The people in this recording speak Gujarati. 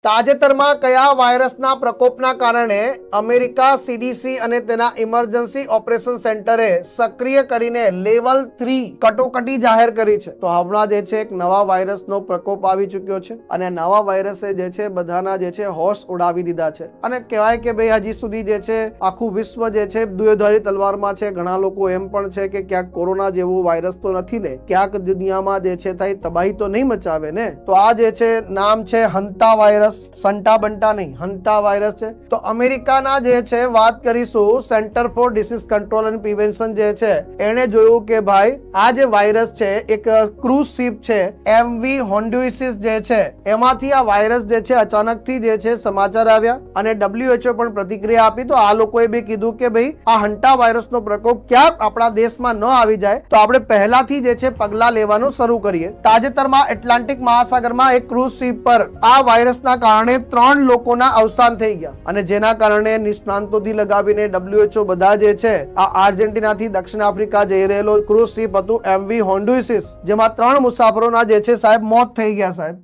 તાજેતરમાં કયા વાયરસના પ્રકોપના કારણે અમેરિકા CDC અને તેના ઇમરજન્સી ઓપરેશન સેન્ટરે સક્રિય કરીને લેવલ 3 કટોકટી જાહેર કરી છે? તો હમણાં જે છે એક નવા વાયરસનો પ્રકોપ આવી ચૂક્યો છે અને નવા વાયરસે જે છે બધાના જે છે હોશ ઉડાવી દીધા છે અને કહેવાય કે ભાઈ હજી સુધી જે છે આખું વિશ્વ જે છે દ્વિધારી તલવારમાં છે. ઘણા લોકો એમ પણ છે કે ક્યાંક કોરોના જેવો વાયરસ તો નથી ને, ક્યાંક દુનિયામાં જે છે થઈ તબાહી તો નહીં મચાવે ને. તો આ જે છે નામ છે હંટા વાયરસ, સંટા બંટા નહીં, હંટા વાયરસ છે. તો અમેરિકાના જે છે વાત કરીશું centre for disease control and prevention જે છે એણે જોયું કે ભાઈ આ જે વાયરસ છે એક ક્રૂઝ શિપ છે MV હોન્ડુઇસિસ જે છે એમાંથી આ વાયરસ જે છે અચાનકથી જે છે સમાચાર આવ્યા અને WHO પણ પ્રતિક્રિયા આપી. તો આ લોકોએ બી કીધું કે ભાઈ આ હંટા વાયરસનો પ્રકોપ ક્યાંક આપણા દેશમાં ન આવી જાય તો આપણે પહેલાથી જે છે પગલા લેવાનું શરૂ કરીએ. તાજેતરમાં એટલાન્ટિક મહાસાગરમાં એક ક્રૂઝ શિપ પર આ વાયરસના કારણે 3 લોકોના અવસાન થઈ ગયા અને જેના કારણે નિષ્ણાંતોથી લગાવીને WHO બધા જે છે આ આર્જેન્ટિનાથી દક્ષિણ આફ્રિકા જઈ રહેલો ક્રૂઝ શિપ હતું MV હોન્ડુઇસિસ, જેમાં 3 મુસાફરોના જે છે સાહેબ મોત થઈ ગયા સાહેબ.